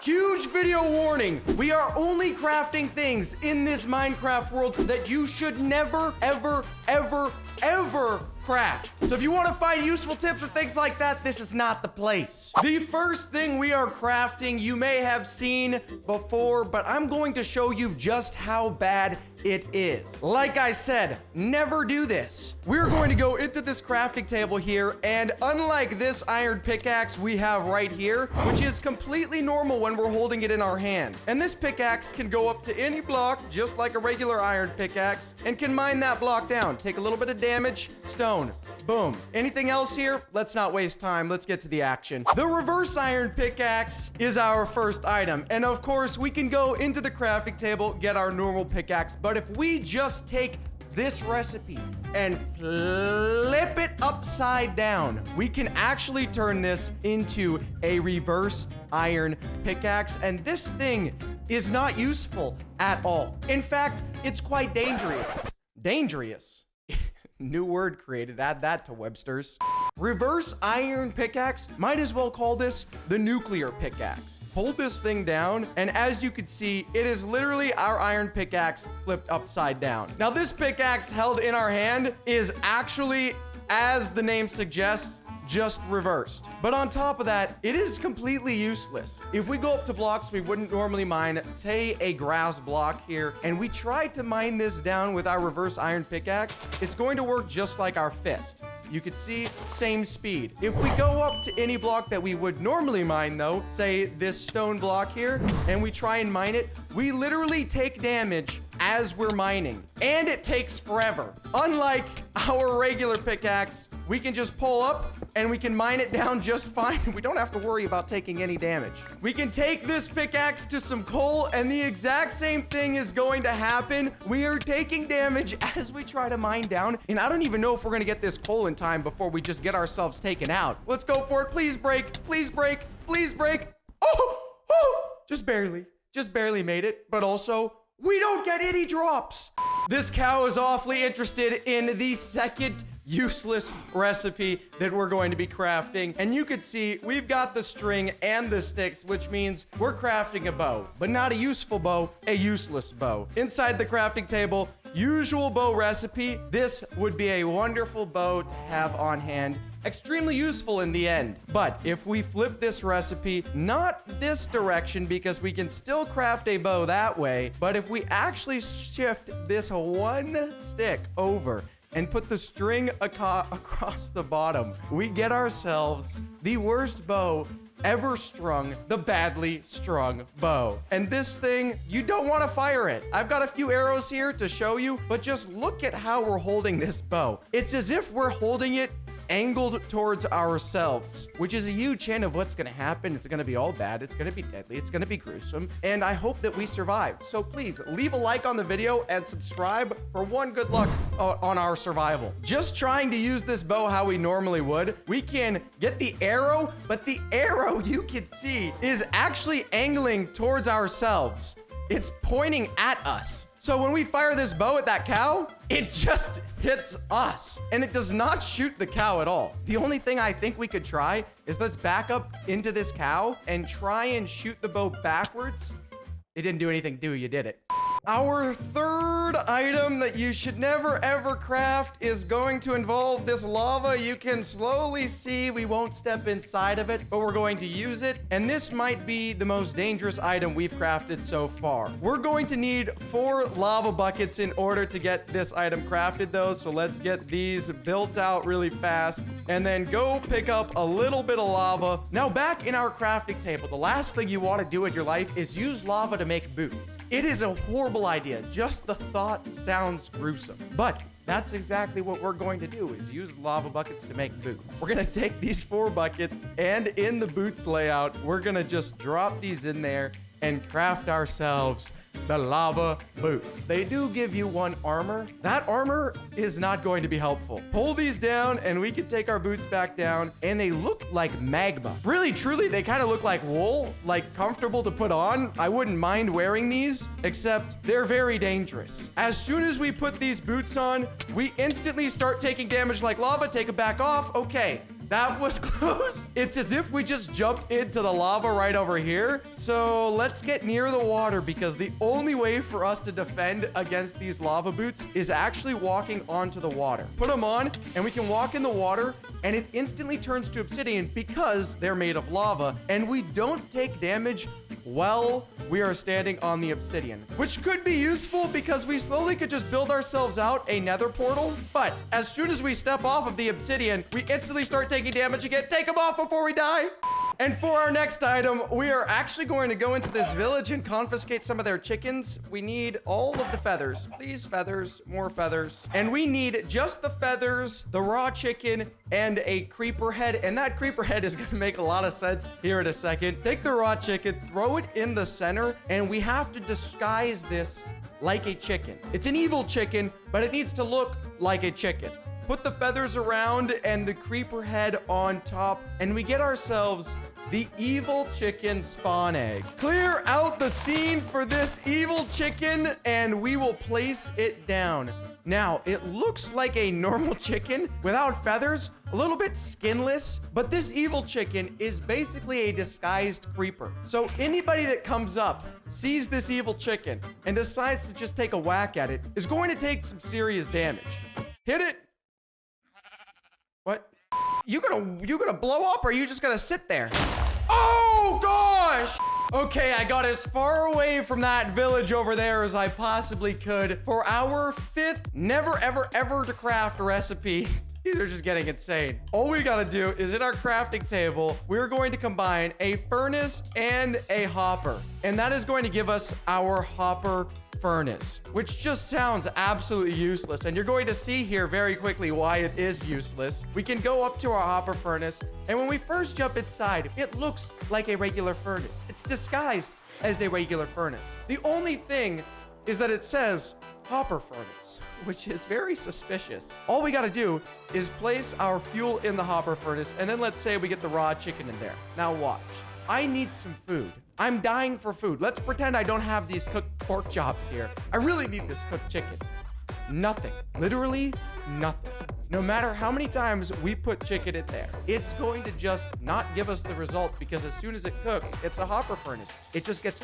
Huge video warning. We are only crafting things in this Minecraft world that you should never, ever, ever, ever craft. So if you want to find useful tips or things like that, this is not the place. The first thing we are crafting, you may have seen before, but I'm going to show you just how bad it is. Like I said, never do this. We're going to go into this crafting table here, and unlike this iron pickaxe we have right here, which is completely normal when we're holding it in our hand, and this pickaxe can go up to any block just like a regular iron pickaxe and can mine that block down. Take a little bit of damage, stone, boom. Anything else here? Let's not waste time. Let's get to the action. The reverse iron pickaxe is our first item. And of course, we can go into the crafting table, get our normal pickaxe. But if we just take this recipe and flip it upside down, we can actually turn this into a reverse iron pickaxe. And this thing is not useful at all. In fact, it's quite dangerous. Dangerous. New word created, add that to Webster's. Reverse iron pickaxe, might as well call this the nuclear pickaxe. Hold this thing down, and as you can see, it is literally our iron pickaxe flipped upside down. Now this pickaxe held in our hand is actually, as the name suggests, just reversed. But on top of that, it is completely useless. If we go up to blocks we wouldn't normally mine, say a grass block here, and we try to mine this down with our reverse iron pickaxe, it's going to work just like our fist. You can see, same speed. If we go up to any block that we would normally mine though, say this stone block here, and we try and mine it, we literally take damage as we're mining, and it takes forever. Unlike our regular pickaxe, we can just pull up and we can mine it down just fine. We don't have to worry about taking any damage. We can take this pickaxe to some coal, and the exact same thing is going to happen. We are taking damage as we try to mine down, and I don't even know if we're gonna get this coal in time before we just get ourselves taken out. Let's go for it. Please break, please break, please break. Oh, just barely made it, but also we don't get any drops. This cow is awfully interested in the second useless recipe that we're going to be crafting. And you can see we've got the string and the sticks, which means we're crafting a bow, but not a useful bow, a useless bow. Inside the crafting table, usual bow recipe. This would be a wonderful bow to have on hand. Extremely useful in the end. But if we flip this recipe, not this direction because we can still craft a bow that way, but if we actually shift this one stick over and put the string across the bottom, we get ourselves the worst bow ever strung, the badly strung bow. And this thing, you don't want to fire it. I've got a few arrows here to show you, but just look at how we're holding this bow. It's as if we're holding it angled towards ourselves, which is a huge hint of what's gonna happen. It's gonna be all bad. It's gonna be deadly. It's gonna be gruesome. And I hope that we survive. So please leave a like on the video and subscribe for one good luck on our survival. Just trying to use this bow how we normally would, we can get the arrow, but the arrow you can see is actually angling towards ourselves. It's pointing at us. So when we fire this bow at that cow, it just hits us, and it does not shoot the cow at all. The only thing I think we could try is let's back up into this cow and try and shoot the bow backwards. It didn't do anything, you did it. Our third item that you should never ever craft is going to involve this lava. You can slowly see we won't step inside of it, but we're going to use it. And this might be the most dangerous item we've crafted so far. We're going to need 4 lava buckets in order to get this item crafted though. So let's get these built out really fast and then go pick up a little bit of lava. Now back in our crafting table, the last thing you want to do in your life is use lava to make boots. It is a horrible idea. Just the thought sounds gruesome. But that's exactly what we're going to do, is use lava buckets to make boots. We're gonna take these 4 buckets, and in the boots layout, we're gonna just drop these in there and craft ourselves the lava boots. They do give you 1 armor. That armor is not going to be helpful. Pull these down and we can take our boots back down, and they look like magma. Really, truly, they kind of look like wool, like comfortable to put on. I wouldn't mind wearing these, except they're very dangerous. As soon as we put these boots on, we instantly start taking damage like lava. Take it back off. Okay. That was close. It's as if we just jumped into the lava right over here. So let's get near the water because the only way for us to defend against these lava boots is actually walking onto the water. Put them on and we can walk in the water and it instantly turns to obsidian because they're made of lava and we don't take damage while we are standing on the obsidian, which could be useful because we slowly could just build ourselves out a nether portal. But as soon as we step off of the obsidian, we instantly start taking damage again. Take them off before we die. And for our next item, we are actually going to go into this village and confiscate some of their chickens. We need all of the feathers. Please, feathers, more feathers. And we need just the feathers, the raw chicken, and a creeper head. And that creeper head is going to make a lot of sense here in a second. Take the raw chicken, throw it in the center, and we have to disguise this like a chicken. It's an evil chicken, but it needs to look like a chicken. Put the feathers around and the creeper head on top, and we get ourselves the evil chicken spawn egg. Clear out the scene for this evil chicken, and we will place it down. Now, it looks like a normal chicken without feathers, a little bit skinless, but this evil chicken is basically a disguised creeper. So anybody that comes up, sees this evil chicken, and decides to just take a whack at it, is going to take some serious damage. Hit it. What? You gonna blow up or are you just gonna sit there? Oh gosh! Okay, I got as far away from that village over there as I possibly could for our 5th never ever ever to craft recipe. These are just getting insane. All we gotta do is in our crafting table, we're going to combine a furnace and a hopper. And that is going to give us our hopper furnace, which just sounds absolutely useless. And you're going to see here very quickly why it is useless. We can go up to our hopper furnace, and when we first jump inside, it looks like a regular furnace. It's disguised as a regular furnace. The only thing is that it says hopper furnace, which is very suspicious. All we got to do is place our fuel in the hopper furnace, and then let's say we get the raw chicken in there. Now watch. I need some food. I'm dying for food. Let's pretend I don't have these cooked pork chops here. I really need this cooked chicken. Nothing. Literally nothing. No matter how many times we put chicken in there, it's going to just not give us the result because as soon as it cooks, it's a hopper furnace. It just gets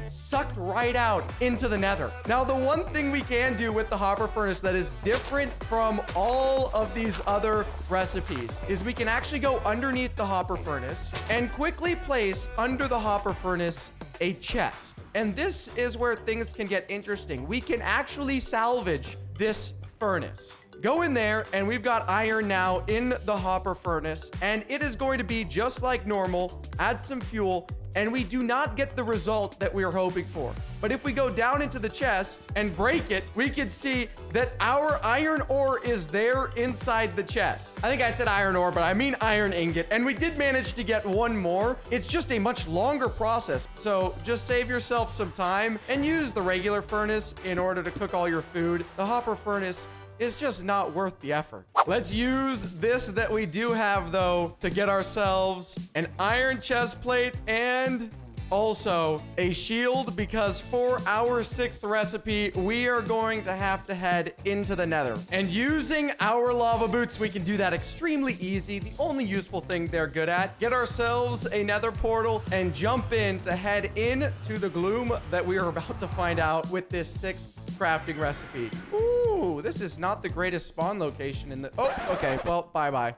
sucked right out into the nether. Now, the one thing we can do with the hopper furnace that is different from all of these other recipes is we can actually go underneath the hopper furnace and quickly place under the hopper furnace a chest. And this is where things can get interesting. We can actually salvage this furnace. Go in there, and we've got iron now in the hopper furnace, and it is going to be just like normal. Add some fuel, and we do not get the result that we are hoping for. But if we go down into the chest and break it, we can see that our iron ore is there inside the chest. I think I said iron ore, but I mean iron ingot. And we did manage to get one more. It's just a much longer process. So just save yourself some time and use the regular furnace in order to cook all your food. The hopper furnace is just not worth the effort. Let's use this that we do have, though, to get ourselves an iron chest plate and also a shield, because for our 6th recipe, we are going to have to head into the nether. And using our lava boots, we can do that extremely easy. The only useful thing they're good at. Get ourselves a nether portal and jump in to head into the gloom that we are about to find out with this 6th crafting recipe. Ooh, this is not the greatest spawn location in the... Oh, okay. Well, bye-bye.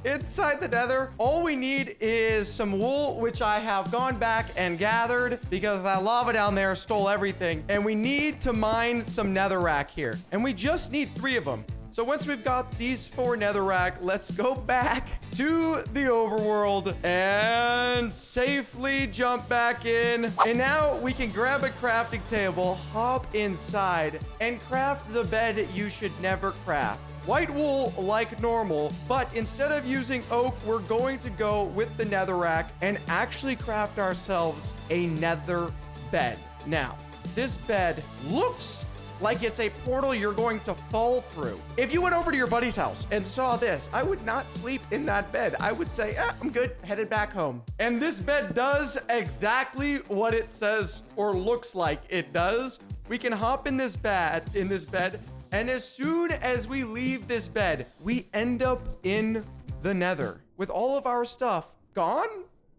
Inside the nether, all we need is some wool, which I have gone back and gathered because that lava down there stole everything. And we need to mine some netherrack here. And we just need 3 of them. So once we've got these 4 netherrack, let's go back to the overworld and safely jump back in. And now we can grab a crafting table, hop inside, and craft the bed you should never craft. White wool like normal, but instead of using oak, we're going to go with the netherrack and actually craft ourselves a nether bed. Now, this bed looks like it's a portal you're going to fall through. If you went over to your buddy's house and saw this, I would not sleep in that bed. I would say, I'm good, headed back home. And this bed does exactly what it says or looks like it does. We can hop in this bed, And as soon as we leave this bed, we end up in the nether with all of our stuff gone.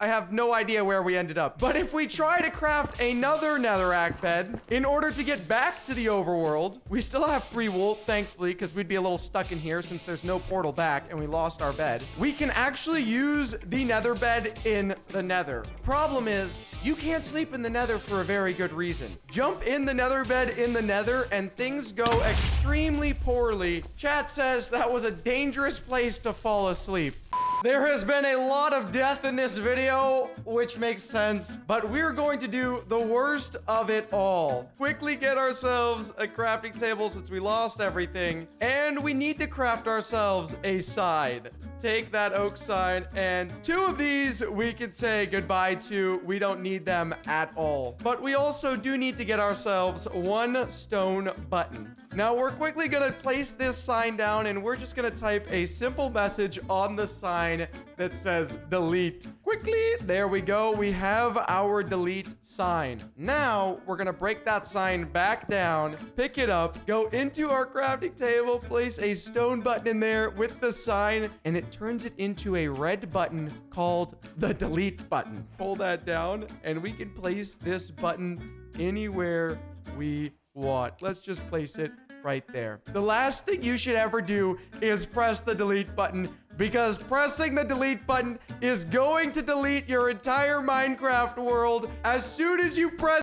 I have no idea where we ended up. But if we try to craft another netherrack bed in order to get back to the overworld, we still have free wool, thankfully, because we'd be a little stuck in here since there's no portal back and we lost our bed. We can actually use the nether bed in the nether. Problem is, you can't sleep in the nether for a very good reason. Jump in the nether bed in the nether and things go extremely poorly. Chat says that was a dangerous place to fall asleep. There has been a lot of death in this video, which makes sense, but we're going to do the worst of it all. Quickly get ourselves a crafting table since we lost everything, and we need to craft ourselves a sign. Take that oak sign, and 2 of these we can say goodbye to. We don't need them at all. But we also do need to get ourselves 1 stone button. Now we're quickly gonna place this sign down and we're just gonna type a simple message on the sign that says delete. Quickly, there we go. We have our delete sign. Now we're gonna break that sign back down, pick it up, go into our crafting table, place a stone button in there with the sign, and it turns it into a red button called the delete button. Pull that down and we can place this button anywhere we want. Let's just place it right there. The last thing you should ever do is press the delete button, because pressing the delete button is going to delete your entire Minecraft world. As soon as you press